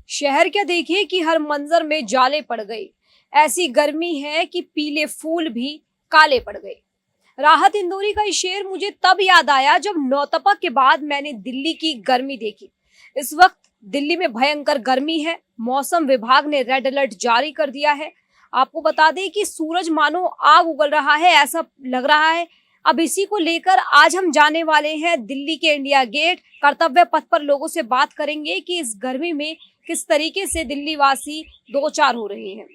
शहर क्या देखिए कि हर मंजर में जाले पड़ गई। ऐसी गर्मी है कि पीले फूल भी काले पड़ गए। राहत इंदौरी का ये शेर मुझे तब याद आया जब नौतपा के बाद मैंने दिल्ली की गर्मी देखी। इस वक्त दिल्ली में भयंकर गर्मी है। मौसम विभाग ने रेड अलर्ट जारी कर दिया है। आपको बता दें कि सूरज मानो आग उगल रहा है, ऐसा लग रहा है। अब इसी को लेकर आज हम जाने वाले हैं दिल्ली के इंडिया गेट। कर्तव्य पथ पर लोगों से बात करेंगे कि इस गर्मी में किस तरीके से दिल्ली वासी दो चार हो रहे हैं।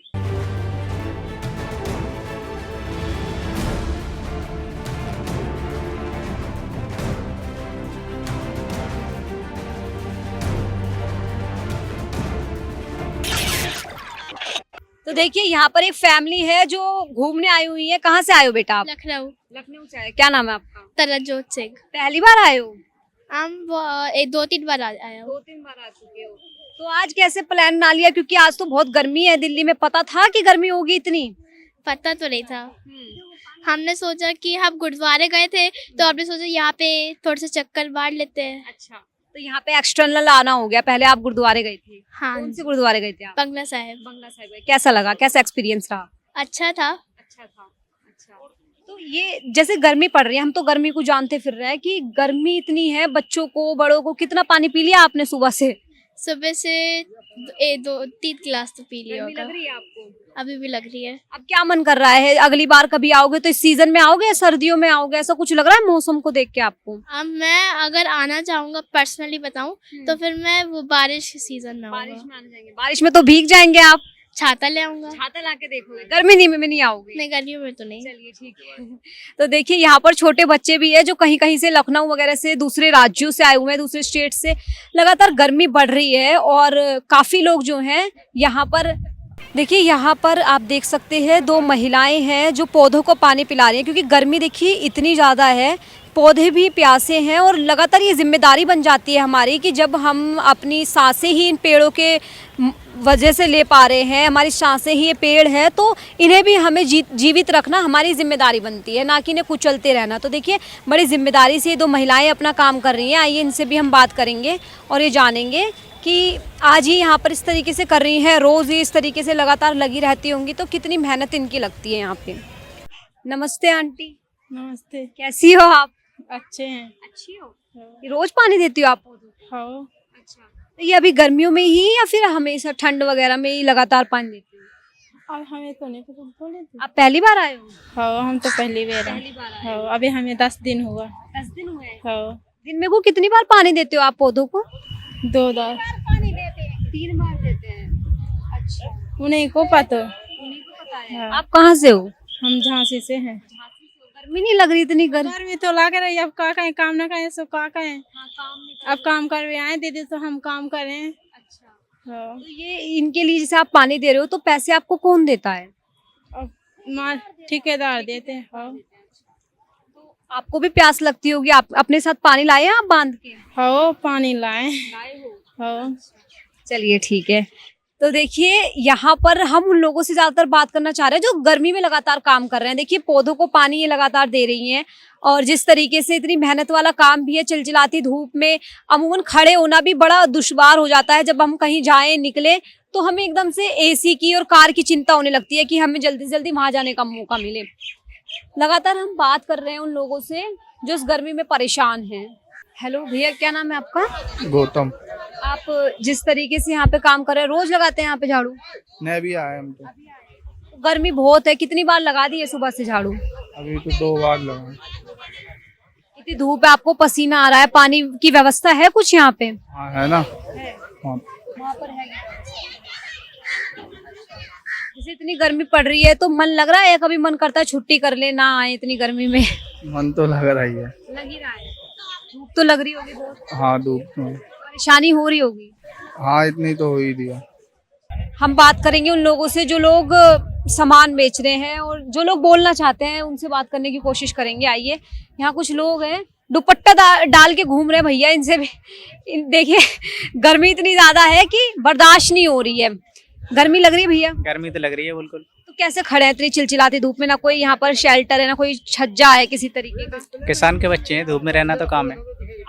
तो देखिए यहाँ पर एक फैमिली है जो घूमने आई हुई है। कहाँ से आए हो बेटा आप? लखनऊ। लखनऊ से आए। क्या नाम है आपका? तरनजोत सिंह। पहली बार आए हो? हम 2-3 बार आया हूँ। 2-3 बार आ चुके हो। तो आज कैसे प्लान बना लिया, क्योंकि आज तो बहुत गर्मी है दिल्ली में। पता था कि गर्मी होगी इतनी? पता तो नहीं था। हमने सोचा कि हम गुरुद्वारे गए थे तो हमने सोचा यहाँ पे थोड़े से चक्कर मार लेते हैं। अच्छा, तो यहाँ पे एक्सटर्नल आना हो गया। पहले आप गुरुद्वारे गए थे? हाँ, कौन से गुरुद्वारे गए थे आप? बंगला साहिब। बंगला साहिब गए। कैसा लगा, कैसा एक्सपीरियंस रहा? अच्छा था। अच्छा था। अच्छा, तो ये जैसे गर्मी पड़ रही है, हम तो गर्मी को जानते फिर रहे हैं कि गर्मी इतनी है, बच्चों को बड़ों को। कितना पानी पी लिया आपने सुबह से? सुबह से 2-3 गिलास तो पी लिया होगा। लग रही है आपको? अभी भी लग रही है। अब क्या मन कर रहा है, अगली बार कभी आओगे तो इस सीजन में आओगे या सर्दियों में आओगे? ऐसा कुछ लग रहा है मौसम को देख के आपको? अब मैं अगर आना चाहूंगा, पर्सनली बताऊं तो फिर मैं वो बारिश के सीजन में बारिश आऊंगा। में आने जाएंगे। बारिश में तो भीग जाएंगे आप। छाता ले आऊंगा। छाता लाके देखोगे, गर्मी में नहीं आओगे? नहीं, गर्मियों में तो नहीं। चलिए ठीक है। तो देखिए यहाँ पर छोटे बच्चे भी है जो कहीं कहीं से, लखनऊ वगैरह से, दूसरे राज्यों से आए हुए हैं, दूसरे स्टेट से। लगातार गर्मी बढ़ रही है और काफी लोग जो हैं यहाँ पर, देखिए यहाँ पर आप देख सकते हैं 2 महिलाएं हैं जो पौधों को पानी पिला रही हैं, क्योंकि गर्मी देखिए इतनी ज़्यादा है। पौधे भी प्यासे हैं और लगातार ये जिम्मेदारी बन जाती है हमारी कि जब हम अपनी सांसें ही इन पेड़ों के वजह से ले पा रहे हैं, हमारी सांसें ही ये पेड़ है, तो इन्हें भी हमें जीवित रखना हमारी जिम्मेदारी बनती है, ना कि इन्हें कुचलते रहना। तो देखिए बड़ी जिम्मेदारी से ये 2 महिलाएं अपना काम कर रही हैं। आइए इनसे भी हम बात करेंगे और ये जानेंगे कि आज ही यहाँ पर इस तरीके से कर रही हैं, रोज़ ही इस तरीके से लगातार लगी रहती होंगी, तो कितनी मेहनत इनकी लगती है यहाँ पे। नमस्ते आंटी। नमस्ते। कैसी हो आप? अच्छे हैं। अच्छी हो। ये रोज पानी देती हो आप पौधों को? हाँ। अच्छा, तो ये अभी गर्मियों में ही या फिर हमेशा ठंड वगैरह में ही लगातार पानी देती हो? अब हमें तो नहीं पता, बोले तो। आप पहली बार आए हो? हाँ, हम तो पहली बार आए। पहली बार आए। हाँ, अभी हमें 10 दिन हुआ। 10 दिन हुए हैं। हाँ, दिन में को कितनी बार पानी देते हो आप पौधों को? 2 बार। पानी देते हैं। 3 बार देते हैं। अच्छा, उन्हीं को पता। उन्हीं को पता है। हाँ। आप कहाँ से हो? हम झांसी से हैं। गर्मी नहीं लग रही इतनी? गर्मी तो लग रही है, अब का कहें, काम ना करें सो का कहें। हाँ, काम नहीं अब काम करवे आए दीदी तो हम काम करें। अच्छा, हाँ, तो ये इनके लिए जैसे आप पानी दे रहे हो, तो पैसे आपको कौन देता है? अब मार ठेकेदार देते हैं। हाँ, तो आपको भी प्यास लगती होगी। आप अपने साथ पानी लाए हैं आप बांध के? हाँ, पानी लाए। लाए हो। हाँ, चलिए ठीक है। तो देखिए यहाँ पर हम उन लोगों से ज्यादातर बात करना चाह रहे हैं जो गर्मी में लगातार काम कर रहे हैं। देखिए पौधों को पानी ये लगातार दे रही हैं और जिस तरीके से इतनी मेहनत वाला काम भी है, चिलचिलाती धूप में अमूमन खड़े होना भी बड़ा दुश्वार हो जाता है। जब हम कहीं जाएं, निकले, तो हमें एकदम से एसी की और कार की चिंता होने लगती है कि हमें जल्दी से जल्दी वहां जाने का मौका मिले। लगातार हम बात कर रहे हैं उन लोगों से जो इस गर्मी में परेशान हैं। हेलो भैया, क्या नाम है आपका? गौतम। आप जिस तरीके से यहाँ पे काम कर रहे हैं, रोज लगाते हैं यहाँ पे झाड़ू? नहीं, अभी आए हम तो। गर्मी बहुत है, कितनी बार लगा दी है सुबह से झाड़ू? अभी तो 2 बार लगा। इतनी धूप है, आपको पसीना आ रहा है। पानी की व्यवस्था है कुछ यहाँ पे? हाँ, है ना। हाँ, वहाँ पर है। जैसे इतनी गर्मी पड़ रही है तो मन लग रहा है, कभी मन करता है छुट्टी कर ले, ना आए इतनी गर्मी में? मन तो लग रही है। लग ही रहा है। धूप तो लग रही होगी बहुत। हाँ, धूप तो। परेशानी हो रही होगी। हाँ, इतनी तो हो ही दिया। हम बात करेंगे उन लोगों से जो लोग सामान बेच रहे हैं और जो लोग बोलना चाहते हैं, उनसे बात करने की कोशिश करेंगे। आइए, यहाँ कुछ लोग हैं दुपट्टा डाल के घूम रहे हैं भैया, इनसे भी देखिए गर्मी इतनी ज्यादा है कि बर्दाश्त नहीं हो रही है। गर्मी लग रही है भैया? गर्मी तो लग रही है बिल्कुल। तो कैसे खड़े हैं इतनी चिलचिलाती धूप में? ना कोई यहाँ पर शेल्टर है, ना कोई छज्जा है किसी तरीके का। किसान के बच्चे हैं, धूप में रहना तो काम है,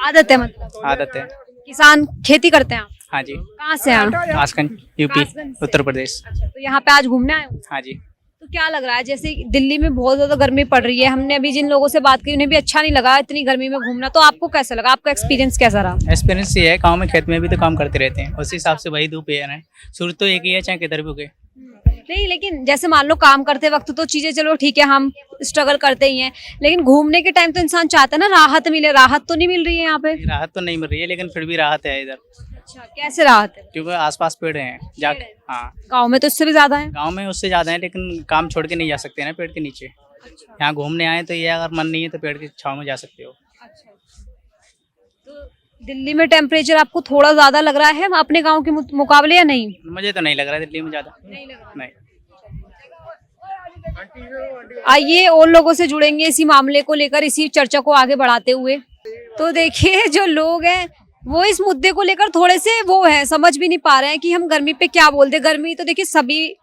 आदत है, मतलब आदत है। किसान खेती करते हैं आप? हाँ जी। कहाँ से हैं आप? कासगंज यूपी कासगंज से। उत्तर प्रदेश। अच्छा, तो यहाँ पे आज घूमने आए हो? हाँ जी। तो क्या लग रहा है, जैसे दिल्ली में बहुत ज्यादा गर्मी पड़ रही है, हमने अभी जिन लोगों से बात की उन्हें भी अच्छा नहीं लगा इतनी गर्मी में घूमना, तो आपको कैसा लगा, आपका एक्सपीरियंस कैसा रहा? एक्सपीरियंस ये है, गाँव में खेत में भी तो काम करते रहते हैं, उस हिसाब से वही धूप है ना, सूरज तो एक ही है चाहे किधर भी उगे। नहीं, लेकिन जैसे मान लो काम करते वक्त तो चीजें चलो ठीक है, हम स्ट्रगल करते ही हैं, लेकिन घूमने के टाइम तो इंसान चाहता है ना राहत मिले, राहत तो नहीं मिल रही है यहाँ पे। राहत तो नहीं मिल रही है, लेकिन फिर भी राहत है इधर, अच्छा, कैसे राहत है? क्योंकि आसपास पेड़ हैं जा। पेड़ है। हाँ, गाँव में तो इससे भी ज्यादा है। गांव में उससे ज़्यादा है, लेकिन काम छोड़ के नहीं जा सकते ना पेड़ के नीचे। यहाँ घूमने आए तो ये अगर मन नहीं है तो पेड़ की छाँव में जा सकते हो। तो दिल्ली में टेम्परेचर आपको थोड़ा ज्यादा लग रहा है अपने गांव के मुकाबले या नहीं? मुझे तो नहीं लग रहा है दिल्ली में ज़्यादा, नहीं। आइए और लोगों से जुड़ेंगे इसी मामले को लेकर, इसी चर्चा को आगे बढ़ाते हुए। तो देखिए जो लोग हैं वो इस मुद्दे को लेकर थोड़े से वो है, समझ भी नहीं पा रहे हैं कि हम गर्मी पे क्या बोलते। गर्मी तो देखिए सभी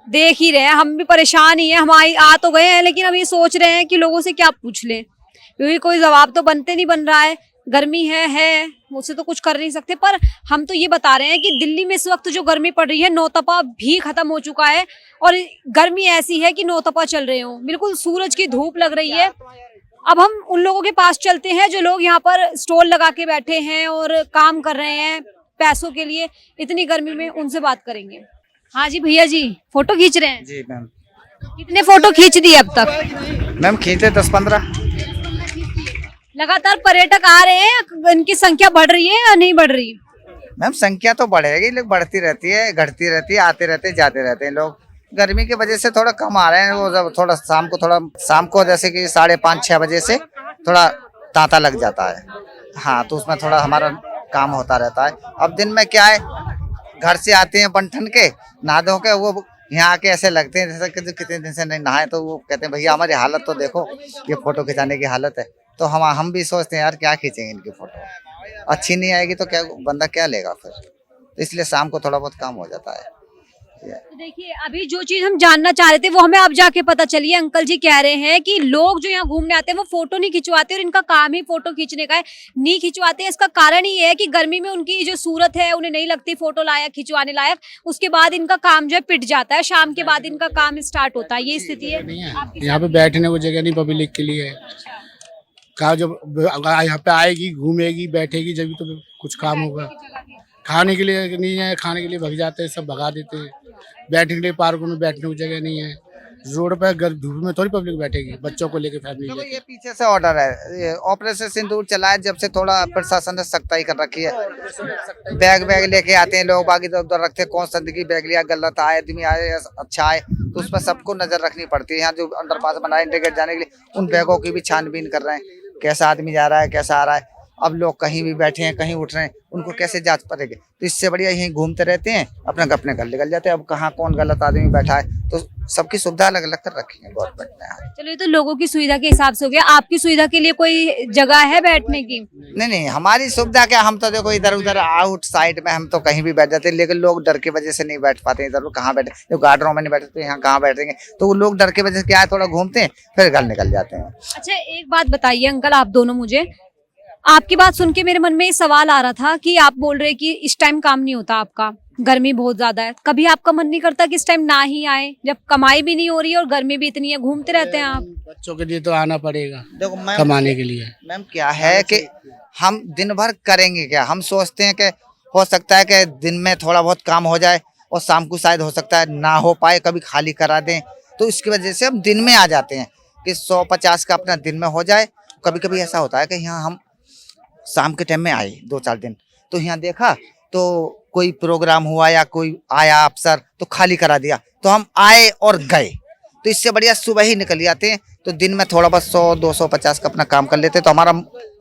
देख ही रहे हैं, हम भी परेशान ही हैं, हम आ तो गए हैं, लेकिन हम ये सोच रहे हैं कि लोगों से क्या पूछ लें, क्योंकि कोई जवाब तो बनते नहीं बन रहा है। गर्मी है मुझसे तो कुछ कर नहीं सकते, पर हम तो ये बता रहे हैं कि दिल्ली में इस वक्त जो गर्मी पड़ रही है, नौतपा भी खत्म हो चुका है और गर्मी ऐसी है कि नौतपा चल रहे हो, बिल्कुल सूरज की धूप लग रही है। अब हम उन लोगों के पास चलते हैं जो लोग यहाँ पर स्टॉल लगा के बैठे हैं और काम कर रहे हैं पैसों के लिए इतनी गर्मी में, उनसे बात करेंगे। हाँ जी भैया जी, फोटो खींच रहे हैं? जी मैम। कितने फोटो खींच दिए अब तक? मैम खींचे 10-15। लगातार पर्यटक आ रहे हैं, इनकी संख्या बढ़ रही है या नहीं बढ़ रही? मैम संख्या तो बढ़ेगी, लेकिन बढ़ती रहती है, घटती रहती है, आते रहते हैं, जाते रहते हैं लोग। गर्मी की वजह से थोड़ा कम आ रहे हैं, वो जब थोड़ा शाम को जैसे कि 5:30-6 बजे से थोड़ा तांता लग जाता है। हाँ, तो उसमें थोड़ा हमारा काम होता रहता है। अब दिन में क्या है, घर से आते हैं बन ठन के, नहा धो के, वो यहाँ आके ऐसे लगते हैं जैसे कि कितने दिन से नहीं नहाए, तो वो कहते हैं भैया हमारी हालत तो देखो, ये फोटो खिंचाने की हालत है। तो हम भी सोचते हैं यार क्या खींचेंगे इनकी फोटो, अच्छी नहीं आएगी तो क्या बंदा क्या लेगा फिर, तो इसलिए शाम को थोड़ा बहुत काम हो जाता है। तो देखिए अभी जो चीज हम जानना चाह रहे थे वो हमें अब जाके पता चली है। अंकल जी कह रहे हैं कि लोग जो यहाँ घूमने आते हैं वो फोटो नहीं खिंचवाते और इनका काम ही फोटो खींचने का है, नहीं खिंचवाते। इसका कारण ये है कि गर्मी में उनकी जो सूरत है उन्हें नहीं लगती फोटो लायक, खिंचवाने लायक, उसके बाद इनका काम जो है पिट जाता है, शाम के बाद इनका काम स्टार्ट होता है। ये स्थिति है। यहाँ पे बैठने को जगह नहीं पब्लिक के लिए, कहा जब यहाँ पे आएगी घूमेगी बैठेगी जब तो कुछ काम होगा। खाने के लिए नहीं है, खाने के लिए भग जाते हैं, सब भगा देते हैं। बैठने के लिए पार्कों में बैठने को जगह नहीं है, रोड पर धूप में थोड़ी पब्लिक बैठेगी, बच्चों को लेकर फैमिली देखो लेके। ये पीछे से ऑर्डर है, ये ऑपरेशन सिंदूर चला है जब से थोड़ा प्रशासन ने सख्ताई कर रखी है। बैग लेके आते हैं लोग, बाकी इधर उधर रखते हैं, कौन सा दिखी बैग लिया, गलत आए आदमी आए अच्छा आए, तो उस पर सबको नजर रखनी पड़ती है। यहाँ जो अंडरपास बनाए इंडिकेट जाने के लिए, उन बैगों की भी छानबीन कर रहे हैं, कैसा आदमी जा रहा है, कैसा आ रहा है। अब लोग कहीं भी बैठे हैं, कहीं उठ रहे हैं, उनको कैसे जांच पड़ेगी, तो इससे बढ़िया यहीं घूमते रहते हैं, अपने घर निकल जाते हैं। अब कहाँ कौन गलत आदमी बैठा है, तो सबकी सुविधा अलग अलग कर रखी है गवर्नमेंट ने। चलो ये तो लोगों की सुविधा के हिसाब से हो गया, आपकी सुविधा के लिए कोई जगह है बैठने की? नहीं, हमारी सुविधा क्या, हम तो देखो इधर उधर आउट साइड में हम तो कहीं भी बैठ जाते हैं, लेकिन लोग डर की वजह से नहीं बैठ पाते। इधर कहाँ बैठे, जो गार्डनों में नहीं बैठे तो यहाँ कहाँ बैठेंगे, तो वो लोग डर की वजह से क्या है, थोड़ा घूमते हैं फिर घर निकल जाते हैं। अच्छा एक बात बताइए अंकल, आप दोनों, मुझे आपकी बात सुन के मेरे मन में ये सवाल आ रहा था कि आप बोल रहे कि इस टाइम काम नहीं होता आपका, गर्मी बहुत ज्यादा है, कभी आपका मन नहीं करता कि इस टाइम ना ही आए, जब कमाई भी नहीं हो रही है और गर्मी भी इतनी है, घूमते रहते हैं आप? बच्चों के लिए तो आना पड़ेगा, देखो मैम, कमाने के लिए। मैम क्या है कि हम दिन भर करेंगे क्या, हम सोचते हैं कि हो सकता है कि दिन में थोड़ा बहुत काम हो जाए और शाम को शायद हो सकता है ना हो पाए, कभी खाली करा दें, तो इसकी वजह से हम दिन में आ जाते हैं कि 100-50 का अपना दिन में हो जाए। कभी कभी ऐसा होता है कि यहाँ हम शाम के टाइम में आए 2-4 दिन, तो यहाँ देखा तो कोई प्रोग्राम हुआ या कोई आया अफसर तो खाली करा दिया, तो हम आए और गए, तो इससे बढ़िया सुबह ही निकल जाते हैं, तो दिन में थोड़ा बस 100-250 का अपना काम कर लेते, तो हमारा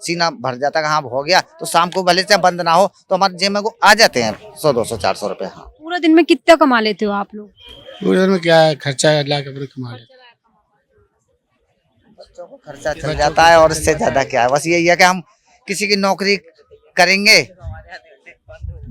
सीना भर जाता है। हाँ हो गया, तो शाम को भले से बंद ना हो तो हमारे जेब में को आ जाते हैं 100-200-400 रुपए। हाँ, पूरा दिन में कितना कमा लेते हो आप लोग? पूरे में क्या है, खर्चा ला के कमा लेते। बच्चों को खर्चा चल जाता है और इससे ज्यादा क्या है, बस यही है कि हम किसी की नौकरी करेंगे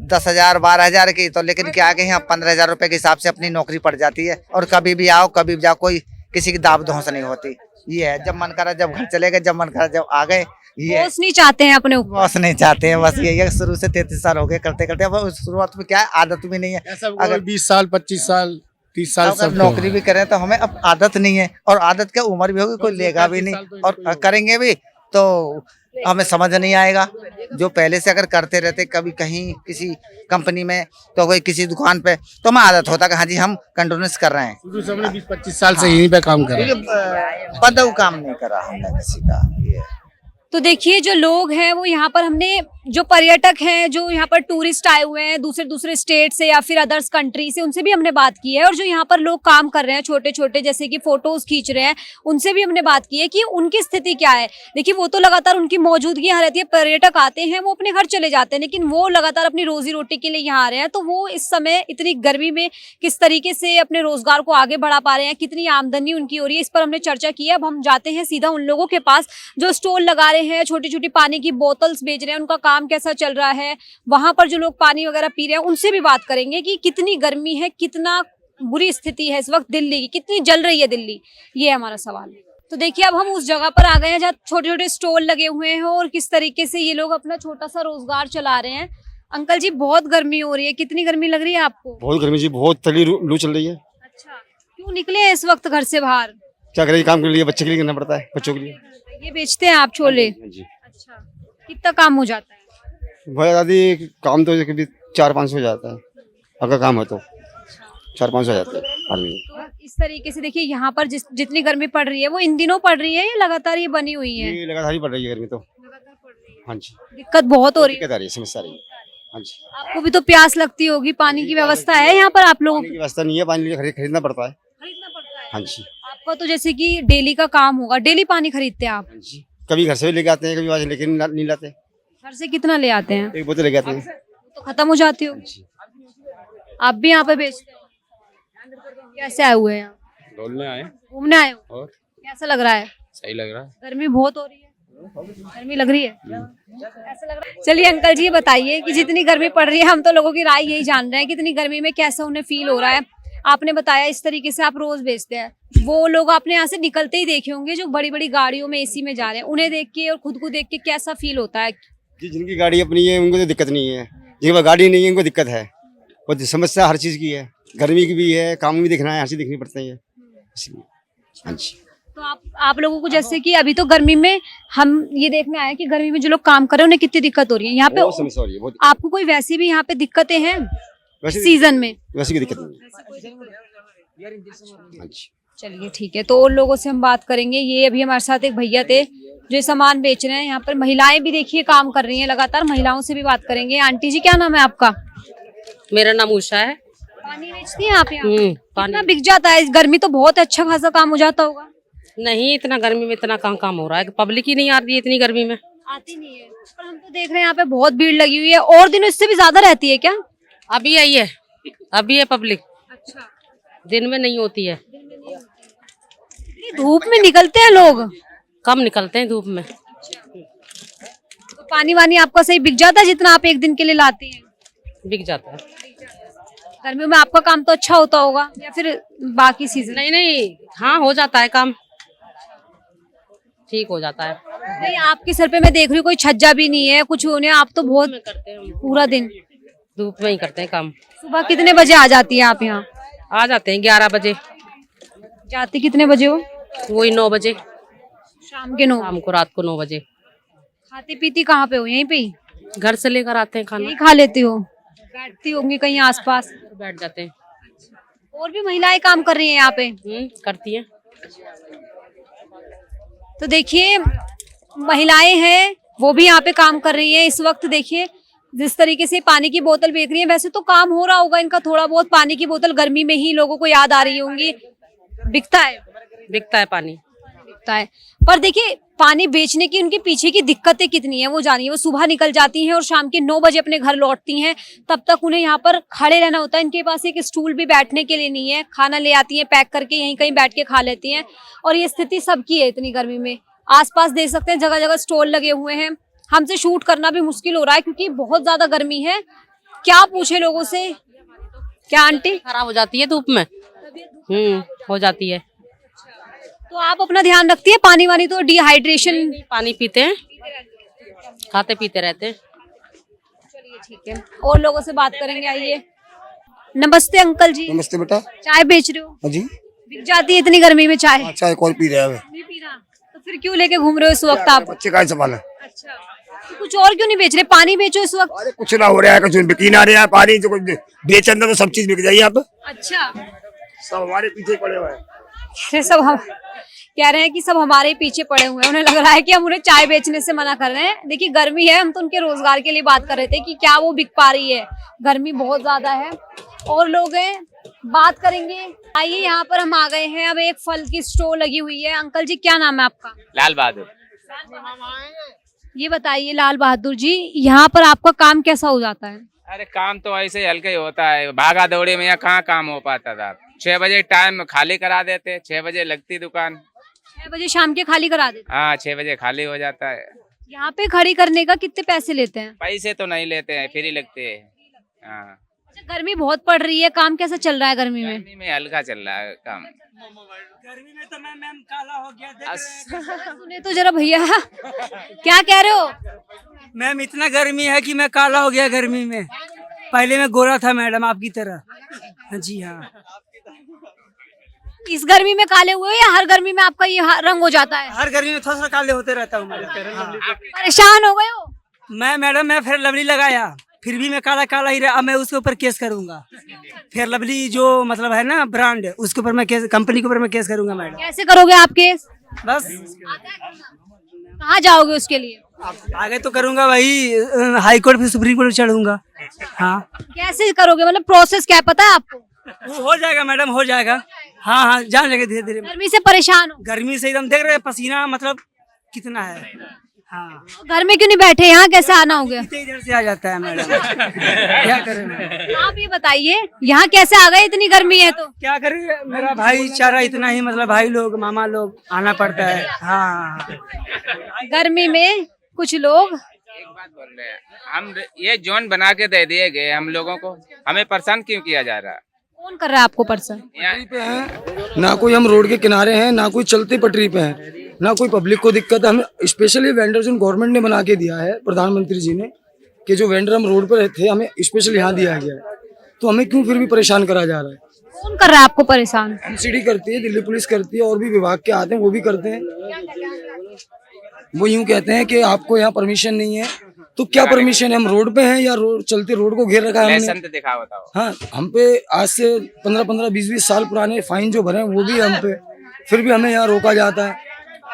10,000 12,000 की, तो लेकिन क्या है कि यहाँ 15,000 रुपए के हिसाब से अपनी नौकरी पड़ जाती है, और कभी भी आओ कभी भी जाओ, कोई किसी की दाब धौंस नहीं होती। ये है, जब मन करा जब घर चले गए, जब मन करा जब आ गए, ये बॉस नहीं चाहते हैं अपने ऊपर। बॉस नहीं चाहते हैं, बस यही है, शुरू से 33 साल हो गए करते करते। अब शुरुआत में क्या है, आदत भी नहीं है। ऐसा अगर 20 साल 25 साल 30 साल अगर सब नौकरी भी करें तो हमें अब आदत नहीं है, और आदत क्या, उम्र भी होगी, कोई लेगा भी नहीं, और करेंगे भी तो हमें समझ नहीं आएगा। जो पहले से अगर करते रहते, कभी कहीं किसी कंपनी में तो कोई किसी दुकान पे, तो हमें आदत होता कि हाँ जी हम कंटिन्यूस कर रहे हैं, शुरू से हमने 20-25 साल से यहीं पे काम कर रहे हैं। क्योंकि पदव काम नहीं करा हमने किसी का। ये तो देखिए जो लोग हैं वो यहाँ पर, हमने जो पर्यटक हैं जो यहाँ पर टूरिस्ट आए हुए हैं दूसरे दूसरे स्टेट से या फिर अदर्स कंट्री से, उनसे भी हमने बात की है। और जो यहाँ पर लोग काम कर रहे हैं छोटे छोटे, जैसे कि फोटोज खींच रहे हैं, उनसे भी हमने बात की है कि उनकी स्थिति क्या है। देखिए वो तो लगातार उनकी मौजूदगी यहाँ रहती है, पर्यटक आते हैं वो अपने घर चले जाते हैं, लेकिन वो लगातार अपनी रोजी रोटी के लिए यहाँ आ रहे हैं। तो वो इस समय इतनी गर्मी में किस तरीके से अपने रोजगार को आगे बढ़ा पा रहे हैं, कितनी आमदनी उनकी हो रही है, इस पर हमने चर्चा की है। अब हम जाते हैं सीधा उन लोगों के पास जो स्टॉल लगा रहे हैं, छोटी छोटी पानी की बोतल्स बेच रहे हैं, उनका काम कैसा चल रहा है, वहां पर जो लोग पानी वगैरह पी रहे हैं उनसे भी बात करेंगे कि कितनी गर्मी है, कितना बुरी स्थिति है इस वक्त दिल्ली की, कितनी जल रही है दिल्ली, ये हमारा सवाल है। तो देखिए अब हम उस जगह पर आ गए हैं जहाँ छोटे छोटे स्टॉल लगे हुए हैं और किस तरीके से ये लोग अपना छोटा सा रोजगार चला रहे हैं। अंकल जी बहुत गर्मी हो रही है, कितनी गर्मी लग रही है आपको? बहुत गर्मी जी, बहुत तगड़ी लू चल रही है। अच्छा, क्यों निकले हैं इस वक्त घर से बाहर? क्या करें, काम के लिए, बच्चे के लिए करना पड़ता है, बच्चों के लिए। ये बेचते हैं आप छोले? हाँ जी, अच्छा, कितना काम हो जाता है? बहुत ज्यादा काम तो कभी 400-500 हो जाता है, अगर काम हो तो 400-500 हो जाते हैं आदमी। तो इस तरीके से देखिए यहाँ पर जितनी गर्मी पड़ रही है वो इन दिनों पड़ रही है या लगातार ये बनी हुई है? ये लगातार ही पड़ रही है गर्मी तो। लगातार पड़ रही है। हाँ जी, दिक्कत बहुत हो रही है। दिक्कत आ रही है, समस्या आ रही है। हाँ जी, आपको भी तो प्यास लगती होगी, पानी की व्यवस्था है यहाँ पर आप लोगों पानी की? की व्यवस्था नहीं है, पानी खरीदना पड़ता है। खरीदना पड़ता है। हाँ जी, आपका तो जैसे कि डेली का काम होगा, डेली पानी खरीदते हैं आप? हाँ जी, कभी घर से भी लेके आते हैं, कभी वहाँ से लेके नहीं लाते। घर से कितना ले आते हैं? 1 बोतल लेके आते हैं। तो खत्म हो जाती होगी। जी, आप भी यहाँ पे बेचते हो? कैसे आए हुए हैं यहाँ? डोलने आए घूमने आए हो? और कैसा लग रहा है? सही लग रहा है। गर्मी बहुत हो रही है, गर्मी लग रही है, ऐसा लग रहा है। चलिए अंकल जी ये बताइए कि जितनी गर्मी पड़ रही है, हम तो लोगों की राय यही जान रहे हैं, कितनी गर्मी में कैसा उन्हें फील हो रहा है। आपने बताया इस तरीके से आप रोज बेचते हैं, वो लोग आपने यहाँ से निकलते ही देखे होंगे जो बड़ी बड़ी गाड़ियों में एसी में जा रहे हैं, उन्हें देख के और खुद को देख के कैसा फील होता है? जी, जिनकी गाड़ी अपनी है उनको तो दिक्कत नहीं है, जिनके पास गाड़ी नहीं है उनको दिक्कत है। वो समस्या हर चीज़ की है, गर्मी की भी है, काम भी दिखना है, हर चीज़ दिखनी पड़ती है इसलिए। हाँ जी, तो आप लोगों को जैसे कि अभी तो गर्मी में हम ये देखने आए हैं कि गर्मी में जो लोग काम कर रहे हैं उन्हें कितनी दिक्कत हो रही है यहाँ पे। बहुत समस्या हो रही है, बहुत आपको कोई वैसे भी यहाँ पे दिक्कतें हैं वैसे सीजन में? वैसे की दिक्कत नहीं है। हाँ जी, चलिए ठीक है, तो उन लोगों से हम बात करेंगे। ये अभी हमारे साथ एक भैया थे जो सामान बेच रहे हैं। यहाँ पर महिलाएं भी देखिए काम कर रही हैं लगातार, महिलाओं से भी बात करेंगे। आंटी जी क्या नाम है आपका? मेरा नाम उषा है। पानी बेचती हैं आप यहाँ? पानी कितना बिक जाता है? गर्मी तो बहुत अच्छा खासा काम हो जाता होगा। नहीं, इतना गर्मी में इतना कहाँ काम हो रहा है, पब्लिक ही नहीं आ रही है इतनी गर्मी में। आती नहीं है, पर हम तो देख रहे हैं यहाँ पे बहुत भीड़ लगी हुई है। और दिनों इससे भी ज्यादा रहती है क्या? अभी आई है, अभी है पब्लिक, अच्छा, दिन में नहीं होती है। धूप में निकलते हैं लोग, कम निकलते हैं धूप में। तो पानी वानी आपका सही बिक जाता है जितना आप एक दिन के लिए लाती हैं? बिक जाता है। गर्मियों में आपका काम तो अच्छा होता होगा या फिर बाकी सीजन? नहीं नहीं, हाँ हो जाता है काम, ठीक हो जाता है। नहीं, आपके सर पे मैं देख रही हूँ कोई छज्जा भी नहीं है, कुछ होने, आप तो बहुत करते हैं, पूरा दिन धूप में ही करते हैं काम। सुबह कितने बजे आ जाती है आप यहाँ? आ जाते हैं 11 बजे, जाती कितने बजे हो? वही 9 बजे, शाम के 9? शाम को, रात को 9 बजे। खाती पीती कहाँ पे हो? यहीं पे ही? घर से लेकर आते हैं खाना, यहीं खा लेती हो? बैठती होंगी कहीं आसपास? बैठ जाते हैं। और भी महिलाएं काम कर रही हैं यहाँ पे? करती हैं। तो देखिए महिलाएं हैं वो भी यहाँ पे काम कर रही हैं इस वक्त। देखिए जिस तरीके से पानी की बोतल बेच रही है, वैसे तो काम हो रहा होगा इनका थोड़ा बहुत, पानी की बोतल गर्मी में ही लोगों को याद आ रही होंगी। बिकता है? बिकता है पानी, बिकता है, पर देखिए पानी बेचने की उनके पीछे की दिक्कतें कितनी है वो जानिए। वो सुबह निकल जाती हैं और शाम के 9 बजे अपने घर लौटती हैं, तब तक उन्हें यहाँ पर खड़े रहना होता है। इनके पास एक स्टूल भी बैठने के लिए नहीं है, खाना ले आती हैं पैक करके, यहीं कहीं बैठ के खा लेती हैं। और ये स्थिति सबकी है इतनी गर्मी में। आसपास देख सकते हैं जगह जगह स्टॉल लगे हुए हैं। हमसे शूट करना भी मुश्किल हो रहा है क्योंकि बहुत ज्यादा गर्मी है। क्या पूछे लोगों से? क्या आंटी? खराब हो जाती है धूप में। हो जाती है। तो आप अपना ध्यान रखती है? पानी वानी तो डिहाइड्रेशन? पानी पीते हैं। खाते पीते रहते हैं। चलिए ठीक है, और लोगों से बात करेंगे, आइए। नमस्ते अंकल जी। नमस्ते बेटा। चाय बेच रहे हो? हाँ जी। बिक जाती है इतनी गर्मी में चाय? चाय कौन पी रहा है? नहीं पी रहा, तो फिर क्यों लेके घूम रहे हो इस वक्त आप? बच्चे का सवाल है। अच्छा, तो कुछ और क्यों नहीं बेच रहे? पानी बेचो इस वक्त। अरे कुछ ना हो रहा है, कुछ बिकी ना रहा है, पानी जो कुछ बेचन तो सब चीज बिक जाइए आप। अच्छा, सब हमारे पीछे पड़े हुए हैं। ये सब हम कह रहे हैं कि सब हमारे पीछे पड़े हुए हैं। उन्हें लग रहा है कि हम उन्हें चाय बेचने से मना कर रहे हैं। देखिए गर्मी है, हम तो उनके रोजगार के लिए बात कर रहे थे कि क्या वो बिक पा रही है। गर्मी बहुत ज्यादा है और लोग हैं, बात करेंगे। आइए, यहाँ पर हम आ गए हैं। अब एक फल की स्टॉल लगी हुई है। अंकल जी क्या नाम है आपका? लाल बहादुर। ये बताइए लाल बहादुर जी, यहाँ पर आपका काम कैसा हो जाता है? अरे काम तो ऐसे ही हल्का ही होता है, भागा दौड़ी में यहाँ कहाँ काम हो पाता था। 6 बजे टाइम खाली करा देते, 6 बजे लगती दुकान। 6 बजे शाम के खाली करा देते? हाँ 6 बजे खाली हो जाता है। यहाँ पे खड़ी करने का कितने पैसे लेते हैं? पैसे तो नहीं लेते हैं, फ्री लगते हैं। हाँ अच्छा, गर्मी बहुत पड़ रही है, काम कैसा चल रहा है गर्मी में? गर्मी में हल्का चल रहा है काम। गर्मी में तो मैम काला हो गया, देख रहे हैं। सुने तो जरा भैया, क्या कह रहे हो? मैम इतना गर्मी है कि मैं काला हो गया गर्मी में। पहले मैं गोरा था मैडम आपकी तरह। हाँ जी हाँ। इस गर्मी में काले हुए हो या हर गर्मी में आपका ये रंग हो जाता है? हर गर्मी में थोड़ा सा काले होते रहता हूँ मैडम। परेशान हो गए हो? मैं फिर लवली लगाया, फिर भी मैं काला काला ही रहा। अब मैं उसके ऊपर केस करूंगा। फिर लवली जो मतलब है ना ब्रांड, उसके ऊपर मैं केस, कंपनी के ऊपर मैं केस करूंगा मैडम। कैसे करोगे आप केस? बस कहाँ जाओगे उसके लिए? आगे तो करूंगा वही हाई कोर्ट, फिर सुप्रीम कोर्ट चढ़ूंगा। हाँ कैसे करोगे, मतलब प्रोसेस क्या है पता है आपको? वो हो जाएगा मैडम, हो जाएगा। हाँ हाँ जान लेंगे धीरे धीरे। गर्मी से परेशान हो? गर्मी से एकदम देख रहे हैं, पसीना मतलब कितना है। हाँ घर में क्यों नहीं बैठे, यहाँ कैसे आना हो गया? इधर से आ जाता है मैडम। क्या करें मैडम? आप ये बताइए यहाँ कैसे आ गए, इतनी गर्मी है तो? क्या करें, मेरा भाईचारा इतना ही, मतलब भाई लोग मामा लोग आना पड़ता है। हाँ गर्मी में कुछ लोग एक बात बोल रहे हैं, हम ये जोन बना के दे दिए गए हम लोगों को, हमें परेशान क्यों किया जा रहा है? कौन कर रहा है आपको परेशान? ना कोई हम रोड के किनारे हैं, ना कोई चलती पटरी पे हैं, ना कोई पब्लिक को दिक्कत है। हमें स्पेशली वेंडर जो गवर्नमेंट ने बना के दिया है, प्रधानमंत्री जी ने, कि जो वेंडर हम रोड पर थे हमें स्पेशली यहाँ दिया गया है, तो हमें क्यों फिर भी परेशान करा जा रहा है? कौन कर रहा है आपको परेशान? एमसीडी करती है, दिल्ली पुलिस करती है, और भी विभाग के आते हैं वो भी करते हैं। वो यूं कहते हैं कि आपको यहाँ परमिशन नहीं है, तो क्या परमिशन है? हम रोड पे हैं या रोड चलते रोड को घेर रखा है हमने? लाइसेंस दिखाओ बताओ। हाँ, हम पे आज से 15-15, 20-20 साल पुराने फाइन जो भरे हैं वो भी हम पे, फिर भी हमें यहाँ रोका जाता है।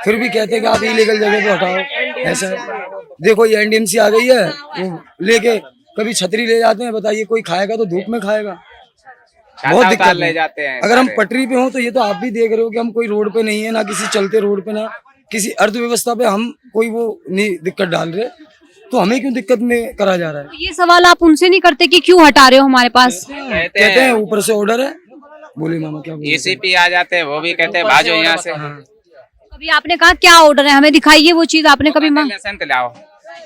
फिर भी कहते हैं कि आप इलीगल जगह पे हटाओ। ऐसा है, देखो ये एनडीएमसी आ गई है, वो लेके कभी छतरी ले जाते हैं। बताइए कोई खाएगा तो धूप में खाएगा, बहुत दिक्कत ले है। जाते हैं। अगर हम पटरी पे हो तो ये तो आप भी देख रहे हो कि हम कोई रोड पे नहीं है, ना किसी चलते रोड पे, ना किसी अर्थव्यवस्था पे हम कोई वो नहीं दिक्कत डाल रहे, तो हमें क्यों दिक्कत में करा जा रहा है? ये सवाल आप उनसे नहीं करते कि क्यों हटा रहे हो हमारे पास? कहते हैं ऊपर से ऑर्डर है। बोले मामा क्या बोले? एसीपी आ जाते हैं, वो भी कहते हैं भाजो यहाँ से। कभी आपने कहा क्या ऑर्डर है, हमें दिखाइए वो चीज, आपने कभी मांग? लाइसेंस लाओ।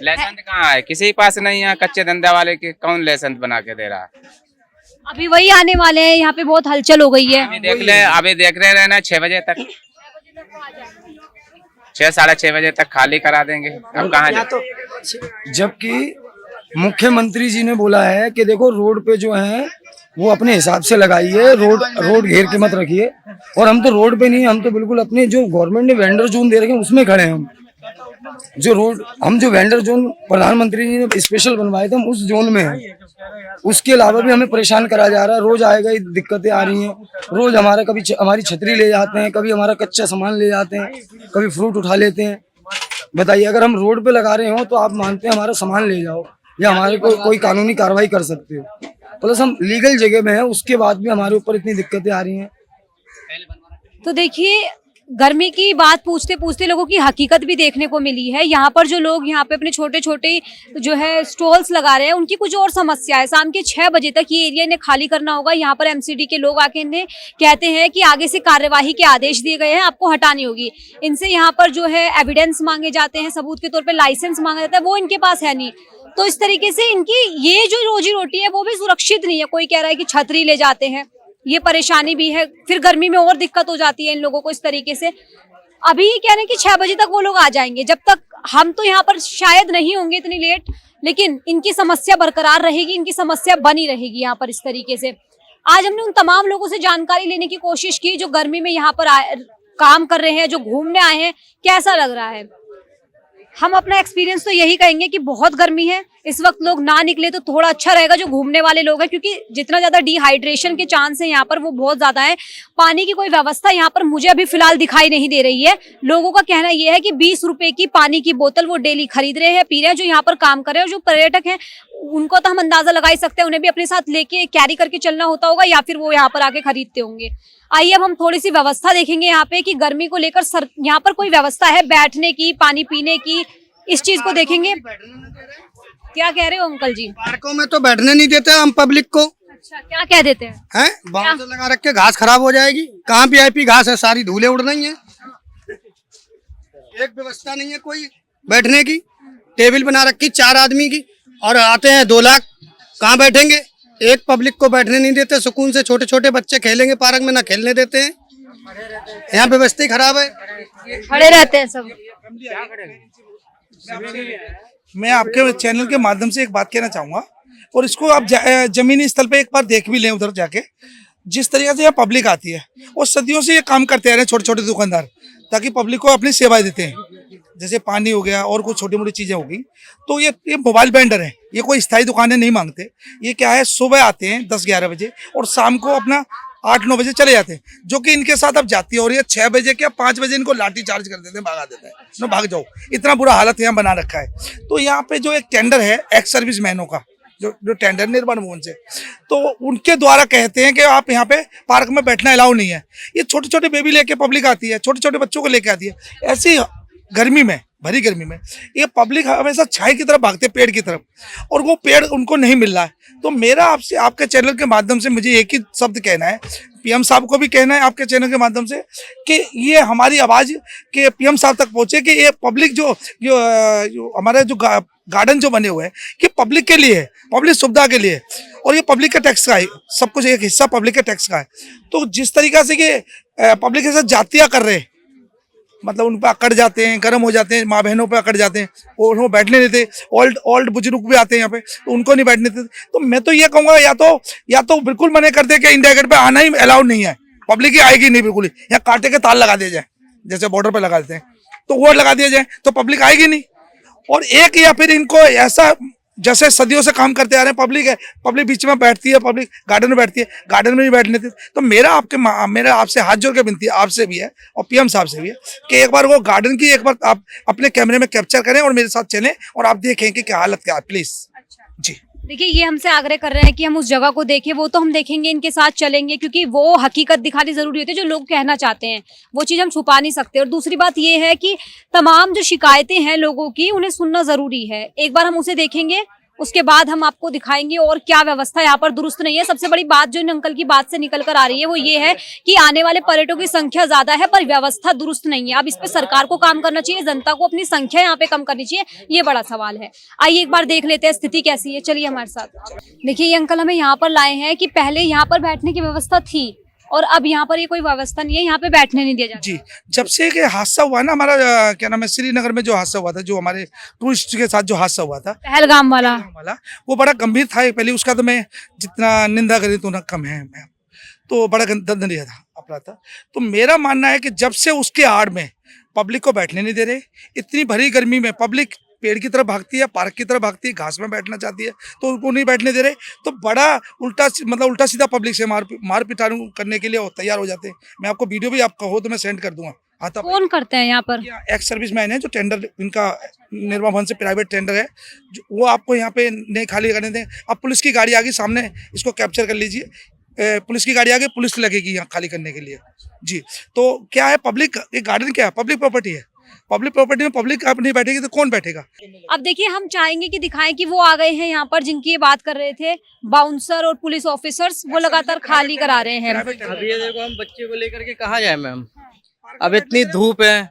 लाइसेंस कहाँ है? किसी के पास नहीं है। कच्चे धंधे वाले के कौन लाइसेंस बना के दे रहा है? अभी वही आने वाले हैं, यहाँ पे बहुत हलचल हो गई है। अभी देख रहे रहना 6 बजे तक, 6 साढ़े 6 बजे तक खाली करा देंगे। अब कहाँ जाए? जबकि मुख्यमंत्री जी ने बोला है कि देखो रोड पे जो है वो अपने हिसाब से लगाइए, रोड घेर के मत रखिए। और हम तो रोड पे नहीं, हम तो बिल्कुल अपने जो गवर्नमेंट ने वेंडर जोन दे रखे हैं उसमें खड़े हैं। हम जो वेंडर जोन प्रधानमंत्री जी ने स्पेशल बनवाए थे, हम उस जोन में हैं। उसके अलावा भी हमें परेशान करा जा रहा है। रोज आएगा दिक्कतें आ रही हैं। रोज कभी हमारी छतरी ले जाते हैं, कभी हमारा कच्चा सामान ले जाते हैं, कभी फ्रूट उठा लेते हैं। बताइए, अगर हम रोड पे लगा रहे हो तो आप मानते हैं हमारा सामान ले जाओ या हमारे को कोई कानूनी कार्रवाई कर सकते हो। प्लस हम लीगल जगह में हैं, उसके बाद भी हमारे ऊपर इतनी दिक्कतें आ रही हैं। तो देखिए गर्मी की बात पूछते पूछते लोगों की हकीकत भी देखने को मिली है। यहाँ पर जो लोग यहाँ पे अपने छोटे छोटे जो है स्टॉल्स लगा रहे हैं, उनकी कुछ और समस्या है। शाम के 6 बजे तक ये एरिया इन्हें खाली करना होगा। यहाँ पर एमसीडी के लोग आके इन्हें कहते हैं कि आगे से कार्यवाही के आदेश दिए गए हैं, आपको हटानी होगी। इनसे यहाँ पर जो है एविडेंस मांगे जाते हैं, सबूत के तौर पर लाइसेंस मांगा जाता है, वो इनके पास है नहीं। तो इस तरीके से इनकी ये जो रोजी रोटी है वो भी सुरक्षित नहीं है। कोई कह रहा है कि छतरी ले जाते हैं, ये परेशानी भी है। फिर गर्मी में और दिक्कत हो जाती है इन लोगों को इस तरीके से। अभी कह रहे हैं कि 6 बजे तक वो लोग आ जाएंगे। जब तक हम तो यहाँ पर शायद नहीं होंगे इतनी लेट, लेकिन इनकी समस्या बरकरार रहेगी, इनकी समस्या बनी रहेगी यहाँ पर इस तरीके से। आज हमने उन तमाम लोगों से जानकारी लेने की कोशिश की जो गर्मी में यहाँ पर काम कर रहे हैं, जो घूमने आए हैं। कैसा लग रहा है? हम अपना एक्सपीरियंस तो यही कहेंगे कि बहुत गर्मी है इस वक्त, लोग ना निकले तो थोड़ा अच्छा रहेगा जो घूमने वाले लोग हैं, क्योंकि जितना ज्यादा डिहाइड्रेशन के चांस है यहाँ पर वो बहुत ज्यादा है। पानी की कोई व्यवस्था यहाँ पर मुझे अभी फिलहाल दिखाई नहीं दे रही है। लोगों का कहना यह है कि 20 रुपए की पानी की बोतल वो डेली खरीद रहे हैं, पी रहे हैं, जो यहाँ पर काम कर रहे हैं। और जो पर्यटक हैं उनको तो हम अंदाजा लगा ही सकते हैं, उन्हें भी अपने साथ लेके कैरी करके चलना होता होगा या फिर वो यहाँ पर आके खरीदते होंगे। आइए अब हम थोड़ी सी व्यवस्था देखेंगे यहाँ पे कि गर्मी को लेकर यहाँ पर कोई व्यवस्था है बैठने की, पानी पीने की, इस चीज को देखेंगे। क्या कह रहे हो अंकल जी? पार्कों में तो बैठने नहीं देते हम पब्लिक को। अच्छा, क्या कह देते हैं? हैं बाउंसर लगा रख के घास खराब हो जाएगी। कहाँ VIP घास है, सारी धूले उड़ रही हैं। एक व्यवस्था नहीं है कोई बैठने की। टेबल बना रखी 4 आदमी की और आते हैं 2 लाख, कहाँ बैठेंगे? एक पब्लिक को बैठने नहीं देते सुकून से। छोटे छोटे बच्चे खेलेंगे पार्क में, ना खेलने देते हैं। यहाँ व्यवस्था ही खराब है, खड़े रहते हैं सब। मैं आपके चैनल के माध्यम से एक बात कहना चाहूंगा, और इसको आप जमीनी स्थल पे एक बार देख भी लें उधर जाके। जिस तरीके से यहाँ पब्लिक आती है, वो सदियों से ये काम करते आ रहे हैं छोटे छोटे दुकानदार, ताकि पब्लिक को अपनी सेवाएं देते हैं। जैसे पानी हो गया और कुछ छोटी मोटी चीजें हो गई, तो ये मोबाइल वेंडर है, ये कोई स्थायी दुकानें नहीं मांगते। ये क्या है, सुबह आते हैं 10-11 बजे और शाम को अपना 8-9 बजे चले जाते हैं, जो कि इनके साथ अब जाती हो रही है। 6 बजे क्या 5 बजे इनको लाठी चार्ज कर देते हैं, भगा देते हैं, नो भाग जाओ। इतना बुरा हालत यहाँ बना रखा है। तो यहाँ पे जो एक टेंडर है एक्स सर्विस मैनों का, जो टेंडर निर्माण भवन से, तो उनके द्वारा कहते हैं कि आप यहाँ पे पार्क में बैठना अलाउ नहीं है। ये छोटे छोटे बेबी लेके पब्लिक आती है, छोटे छोटे बच्चों को लेके आती है। ऐसी गर्मी में, भरी गर्मी में ये पब्लिक हमेशा छाई की तरफ भागते, पेड़ की तरफ, और वो पेड़ उनको नहीं मिल रहा है। तो मेरा आपसे, आपके चैनल के माध्यम से मुझे एक ही शब्द कहना है, PM साहब को भी कहना है आपके चैनल के माध्यम से, कि ये हमारी आवाज़ के PM साहब तक पहुँचे कि ये पब्लिक जो हमारे जो गार्डन जो बने हुए हैं कि पब्लिक के लिए है, पब्लिक सुविधा के लिए, और ये पब्लिक के टैक्स का है, सब कुछ एक हिस्सा पब्लिक के टैक्स का है। तो जिस तरीका से कि पब्लिक के साथ जातियाँ कर रहे हैं, मतलब उन पर अकड़ जाते हैं, गर्म हो जाते हैं, माँ बहनों पे अकड़ जाते हैं, और वो बैठने देते। ओल्ड बुजुर्ग भी आते हैं यहाँ पे, तो उनको नहीं बैठने देते। तो मैं तो ये कहूँगा, या तो बिल्कुल मना कर दे कि इंडिया गेट पे आना ही अलाउड नहीं है, पब्लिक ही आएगी नहीं बिल्कुल ही। या कांटे के तार लगा दिए जाए, जैसे बॉर्डर पे लगा देते हैं, तो वो लगा दिया जाए, तो पब्लिक आएगी नहीं। और एक, या फिर इनको ऐसा, जैसे सदियों से काम करते आ रहे हैं, पब्लिक है, पब्लिक बीच में बैठती है, पब्लिक गार्डन में बैठती है, गार्डन में भी बैठने देते। तो मेरा आपसे हाथ जोड़ के विनती आपसे भी है और PM साहब से भी है कि एक बार वो गार्डन की एक बार आप अपने कैमरे में कैप्चर करें और मेरे साथ चलें, और आप देखें कि क्या हालत क्या है, प्लीज। जी देखिए, ये हमसे आग्रह कर रहे हैं कि हम उस जगह को देखें। वो तो हम देखेंगे, इनके साथ चलेंगे, क्योंकि वो हकीकत दिखानी जरूरी होती है। जो लोग कहना चाहते हैं वो चीज हम छुपा नहीं सकते। और दूसरी बात ये है कि तमाम जो शिकायतें हैं लोगों की, उन्हें सुनना जरूरी है। एक बार हम उसे देखेंगे, उसके बाद हम आपको दिखाएंगे और क्या व्यवस्था यहाँ पर दुरुस्त नहीं है। सबसे बड़ी बात जो इन अंकल की बात से निकल कर आ रही है वो ये है कि आने वाले पर्यटकों की संख्या ज्यादा है पर व्यवस्था दुरुस्त नहीं है। अब इस पे सरकार को काम करना चाहिए, जनता को अपनी संख्या यहाँ पे कम करनी चाहिए, ये बड़ा सवाल है। आइए एक बार देख लेते हैं स्थिति कैसी है, चलिए हमारे साथ। देखिए, ये अंकल हमें यहाँ पर लाए हैं कि पहले यहाँ पर बैठने की व्यवस्था थी और अब यहाँ पर ये कोई व्यवस्था नहीं है, यहाँ पे बैठने नहीं दिया जाता। जी, जब से कि हादसा हुआ ना हमारा, क्या नाम है, श्रीनगर में जो हादसा हुआ था, जो हमारे टूरिस्ट के साथ जो हादसा हुआ था, पहलगाम वाला, वो बड़ा गंभीर था। पहले उसका तो मैं जितना निंदा करी तो ना कम है, मैं तो बड़ा दंडनीय था, अपराध था। तो मेरा मानना है कि जब से उसके आड़ में पब्लिक को बैठने नहीं दे रहे, इतनी भरी गर्मी में पब्लिक पेड़ की तरफ भागती है, पार्क की तरफ भागती है, घास में बैठना चाहती है, तो उनको नहीं बैठने दे रहे, तो बड़ा उल्टा सीधा पब्लिक से मार पिटारू करने के लिए वो तैयार हो जाते हैं। मैं आपको वीडियो भी आपका हो तो मैं सेंड कर दूंगा। कौन करते हैं यहाँ पर? एक्स सर्विस मैन है, जो टेंडर इनका निर्माण भवन से प्राइवेट टेंडर है, वो आपको यहाँ पे नहीं खाली करने दें। अब पुलिस की गाड़ी आ गई सामने, इसको कैप्चर कर लीजिए। पुलिस की गाड़ी आ गई, पुलिस लगेगी यहाँ खाली करने के लिए। जी, तो क्या है, पब्लिक, ये गार्डन क्या है, पब्लिक प्रॉपर्टी है। पब्लिक प्रॉपर्टी में पब्लिक आप नहीं बैठेगी तो कौन बैठेगा? अब देखिए, हम चाहेंगे कि दिखाएं कि वो आ गए हैं यहाँ पर जिनकी ये बात कर रहे थे, बाउंसर और पुलिस ऑफिसर्स, वो लगातार खाली करा रहे हैं। अभी ये देखो, हम बच्चे को लेकर के कहाँ जाए मैम, अब इतनी धूप है।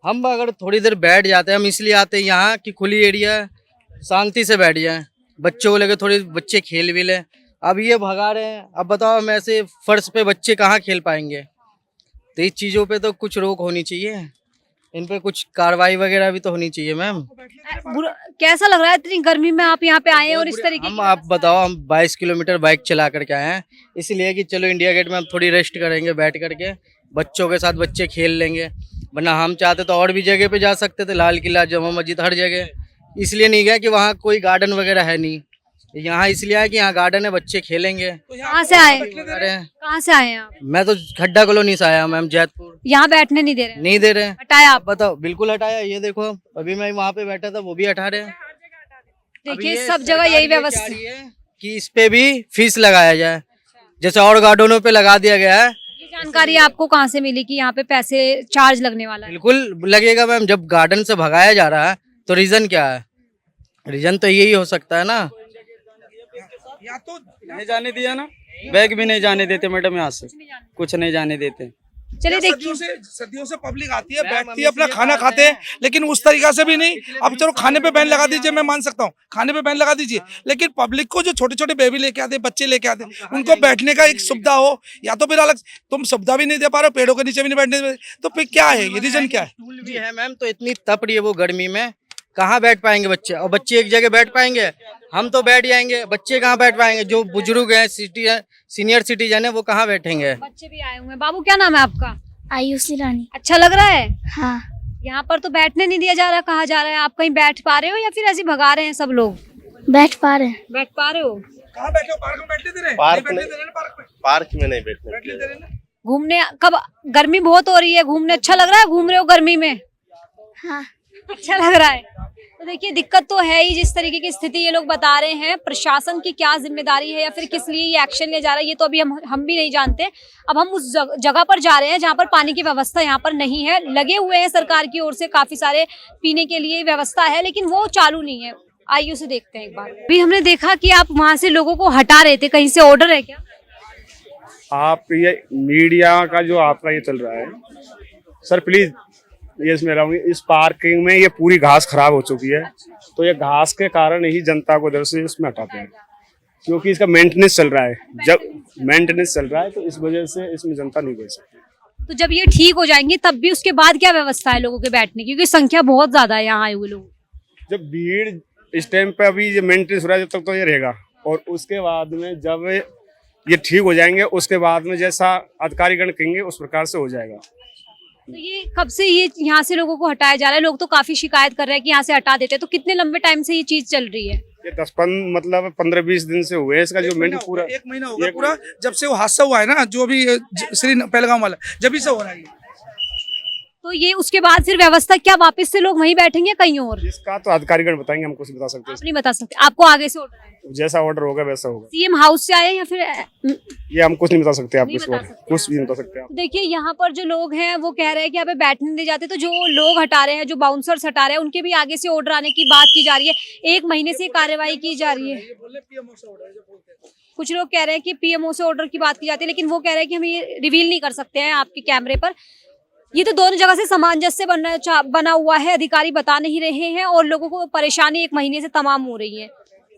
हम अगर थोड़ी देर बैठ जाते हैं, हम इसलिए आते हैं यहाँ कि खुली एरिया है, शांति से बैठ जाए, बच्चों को लेकर थोड़ी बच्चे खेल भी लें। अब ये भगा रहे हैं, अब बताओ हम ऐसे फर्श पे बच्चे कहाँ खेल पाएंगे? तो इस चीज़ों पे तो कुछ रोक होनी चाहिए। इन पे कुछ कार्रवाई वगैरह भी तो होनी चाहिए मैम। कैसा लग रहा है इतनी गर्मी में आप यहाँ पे आए हैं और इस तरीके हम आप बताओ, हम 22 किलोमीटर बाइक चला करके आए हैं, इसलिए कि चलो इंडिया गेट में हम थोड़ी रेस्ट करेंगे बैठ करके, बच्चों के साथ बच्चे खेल लेंगे, वरना हम चाहते तो और भी जगह पे जा सकते थे, लाल किला, जामा मस्जिद, हर जगह। इसलिए नहीं गया कि वहाँ कोई गार्डन वगैरह है नहीं, यहाँ इसलिए आया कि यहाँ गार्डन है, बच्चे खेलेंगे। कहाँ से आए, कहाँ से आए हैं आप? मैं तो खड्डा कॉलोनी से आया मैम, जैतपुर। यहाँ बैठने नहीं दे रहे? नहीं दे रहे। हटाया आप? बताओ, बिल्कुल हटाया। ये देखो अभी मैं वहाँ पे बैठा था, वो भी हटा रहे हैं। देखिए सब जगह यही व्यवस्था है कि इस पे भी फीस लगाया जाए, जैसे और गार्डनों पे लगा दिया गया है। ये जानकारी आपको कहाँ से मिली कि यहाँ पे पैसे चार्ज लगने वाला है? बिल्कुल लगेगा मैम, जब गार्डन से भगाया जा रहा है तो रीजन क्या है? रीजन तो यही हो सकता है ना। या तो नहीं जाने दिया ना, बैग भी नहीं जाने देते मैडम, यहाँ से कुछ नहीं जाने देते। चलिए देखिए, सदियों से पब्लिक आती है, बैठती है, अपना खाना खाते हैं, लेकिन उस तरीका से भी नहीं। अब चलो खाने पे बैन लगा दीजिए, मैं मान सकता हूँ, खाने पे बैन लगा दीजिए, लेकिन पब्लिक को जो छोटे छोटे बेबी लेके आते हैं, बच्चे लेके आते हैं, उनको बैठने का एक सुविधा हो, या तो फिर अलग तुम सुविधा भी नहीं दे पा रहे हो, पेड़ों के नीचे भी नहीं बैठने दे, तो फिर क्या है ये रीजन क्या है? टूल भी है मैम, तो इतनी तप रही है वो गर्मी में, कहाँ बैठ पाएंगे बच्चे? और बच्चे एक जगह बैठ पाएंगे? हम तो बैठ जाएंगे, बच्चे कहाँ बैठ पाएंगे? जो बुजुर्ग है, सीनियर सिटीजन है, वो कहाँ बैठेंगे? बच्चे भी आए हुए हैं। बाबू क्या नाम है आपका? आयुषी रानी। अच्छा लग रहा है? हाँ। यहाँ पर तो बैठने नहीं दिया जा रहा, कहा जा रहा है। आप कहीं बैठ पा रहे हो या फिर ऐसे भगा रहे हैं सब लोग? बैठ पा रहे हैं। बैठ पा रहे हो? कहाँ बैठे हो? पार्क में बैठने दे रहे हैं? पार्क नहीं में, बैठने दे रहे हैं पार्क में? पार्क में नहीं बैठने दे रहे हैं ना? घूमने कब, गर्मी बहुत हो रही है, घूमने अच्छा लग रहा है? घूम रहे हो गर्मी में? हाँ। अच्छा लग रहा है। तो देखिए दिक्कत तो है ही, जिस तरीके की स्थिति ये लोग बता रहे हैं। प्रशासन की क्या जिम्मेदारी है या फिर किस लिए ये एक्शन लिया जा रहा है, ये तो अभी हम भी नहीं जानते। अब हम उस जगह पर जा रहे हैं जहाँ पर पानी की व्यवस्था यहाँ पर नहीं है। लगे हुए हैं सरकार की ओर से काफी सारे पीने के लिए व्यवस्था है, लेकिन वो चालू नहीं है। आइए उसे देखते हैं एक बार। अभी हमने देखा कि आप वहाँ से लोगों को हटा रहे थे, कहीं से ऑर्डर है क्या? आप ये मीडिया का जो आपका ये चल रहा है सर, प्लीज ये इसमें रहूंगी, इस पार्किंग में ये पूरी घास खराब हो चुकी है, तो ये घास के कारण ही जनता को इधर से इसमें हटाते हैं, क्योंकि इसका मेंटेनेंस चल रहा है। जब मेंटेनेंस चल रहा है तो इस वजह से इसमें जनता नहीं बैठ सकती। तो जब ये ठीक हो जाएंगे तब भी उसके बाद क्या व्यवस्था है लोगों के बैठने की, क्योंकि संख्या बहुत ज्यादा है यहाँ आए हुए लोग? जब भीड़ इस टाइम पे अभी ये मेंटेनेंस हो रहा है, जब तक तो ये रहेगा, और उसके बाद में जब ये ठीक हो जाएंगे, उसके बाद में जैसा अधिकारीगण कहेंगे उस प्रकार से हो जाएगा। तो ये कब से ये यहाँ से लोगों को हटाया जा रहा है? लोग तो काफी शिकायत कर रहे हैं कि यहाँ से हटा देते हैं। तो कितने लंबे टाइम से ये चीज चल रही है? ये 15-20 दिन से हुए इसका जो मेंटेन पूरा 1 महीना हो गया पूरा, जब से वो हादसा हुआ है ना, जो अभी श्री पहलगाम वाला, जब से हो रहा है। तो ये उसके बाद फिर व्यवस्था क्या, वापस से लोग वहीं बैठेंगे कहीं और? इसका तो अधिकारीगण बताएंगे, हम कुछ बता सकते हैं? आप नहीं बता सकते, आपको आगे से ऑर्डर है? जैसा ऑर्डर होगा वैसा होगा। सीएम हाउस से आए या फिर? ये हम कुछ नहीं बता सकते आपको, नहीं इस बता बारे सकते। कुछ भी नहीं बता सकते आप। देखिए यहाँ पर जो लोग हैं वो कह रहे हैं कि यहाँ पे बैठने नहीं जाते, तो जो लोग हटा रहे हैं, जो बाउंसर्स हटा रहे हैं, उनके भी आगे से ऑर्डर आने की बात की जा रही है। 1 महीने से कार्रवाई की जा रही है। कुछ लोग कह रहे हैं कि पीएमओ से ऑर्डर की बात की जाती है, लेकिन वो कह रहे हैं कि हम ये रिवील नहीं कर सकते हैं आपके कैमरे पर। ये तो दोनों जगह से सामंजस्य बना हुआ है, अधिकारी बता नहीं रहे हैं और लोगों को परेशानी 1 महीने से तमाम हो रही है।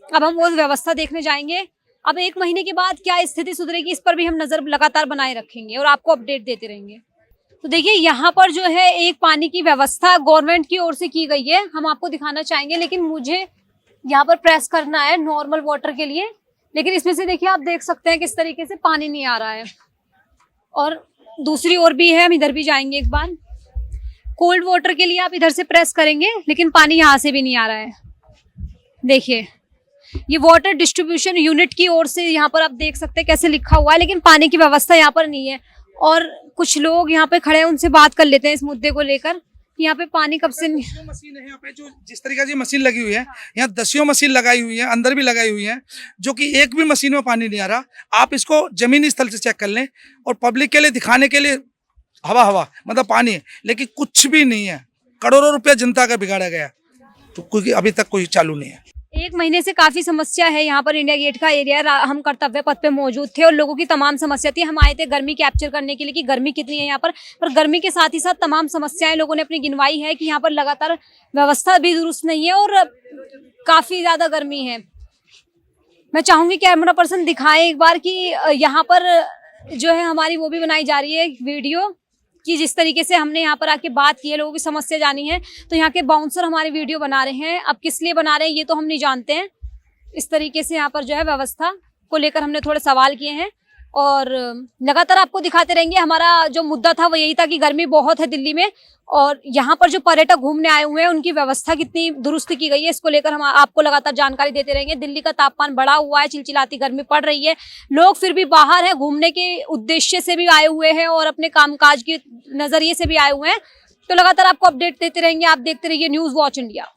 अब हम वो व्यवस्था देखने जाएंगे। अब 1 महीने के बाद क्या स्थिति सुधरेगी, इस पर भी हम नजर लगातार बनाए रखेंगे और आपको अपडेट देते रहेंगे। तो देखिए यहाँ पर जो है एक पानी की व्यवस्था गवर्नमेंट की ओर से की गई है, हम आपको दिखाना चाहेंगे, लेकिन मुझे यहाँ पर प्रेस करना है नॉर्मल वाटर के लिए। लेकिन इसमें से देखिए आप देख सकते हैं किस तरीके से पानी नहीं आ रहा है। और दूसरी ओर भी है, हम इधर भी जाएंगे एक बार। कोल्ड वाटर के लिए आप इधर से प्रेस करेंगे, लेकिन पानी यहाँ से भी नहीं आ रहा है। देखिए ये वाटर डिस्ट्रीब्यूशन यूनिट की ओर से यहाँ पर आप देख सकते हैं कैसे लिखा हुआ है, लेकिन पानी की व्यवस्था यहाँ पर नहीं है। और कुछ लोग यहाँ पे खड़े हैं, उनसे बात कर लेते हैं इस मुद्दे को लेकर। यहाँ पे पानी कब से मशीन है यहाँ पे, जो जिस तरीके से मशीन लगी हुई है, यहाँ 10 मशीन लगाई हुई है, अंदर भी लगाई हुई है, जो कि एक भी मशीन में पानी नहीं आ रहा। आप इसको जमीनी स्थल से चेक कर लें, और पब्लिक के लिए दिखाने के लिए हवा मतलब पानी है, लेकिन कुछ भी नहीं है। करोड़ों रुपया जनता का बिगाड़ा गया, तो कोई अभी तक कोई चालू नहीं है। 1 महीने से काफी समस्या है यहाँ पर। इंडिया गेट का एरिया, हम कर्तव्य पथ पे मौजूद थे और लोगों की तमाम समस्या थी। हम आए थे गर्मी कैप्चर करने के लिए कि गर्मी कितनी है यहाँ पर गर्मी के साथ ही साथ तमाम समस्याएं लोगों ने अपनी गिनवाई है कि यहाँ पर लगातार व्यवस्था भी दुरुस्त नहीं है और काफी ज्यादा गर्मी है। मैं चाहूंगी कैमरा पर्सन दिखाएं एक बार कि यहाँ पर जो है हमारी वो भी बनाई जा रही है वीडियो, कि जिस तरीके से हमने यहाँ पर आके बात की है, लोगों की समस्या जानी है, तो यहाँ के बाउंसर हमारी वीडियो बना रहे हैं। अब किस लिए बना रहे हैं ये तो हम नहीं जानते हैं। इस तरीके से यहाँ पर जो है व्यवस्था को लेकर हमने थोड़े सवाल किए हैं और लगातार आपको दिखाते रहेंगे। हमारा जो मुद्दा था वो यही था कि गर्मी बहुत है दिल्ली में और यहाँ पर जो पर्यटक घूमने आए हुए हैं उनकी व्यवस्था कितनी दुरुस्त की गई है, इसको लेकर हम आपको लगातार जानकारी देते रहेंगे। दिल्ली का तापमान बढ़ा हुआ है, चिलचिलाती गर्मी पड़ रही है, लोग फिर भी बाहर हैं, घूमने के उद्देश्य से भी आए हुए हैं और अपने कामकाज के नजरिए से भी आए हुए हैं। तो लगातार आपको अपडेट देते रहेंगे। आप देखते रहिए न्यूज़ वॉच इंडिया।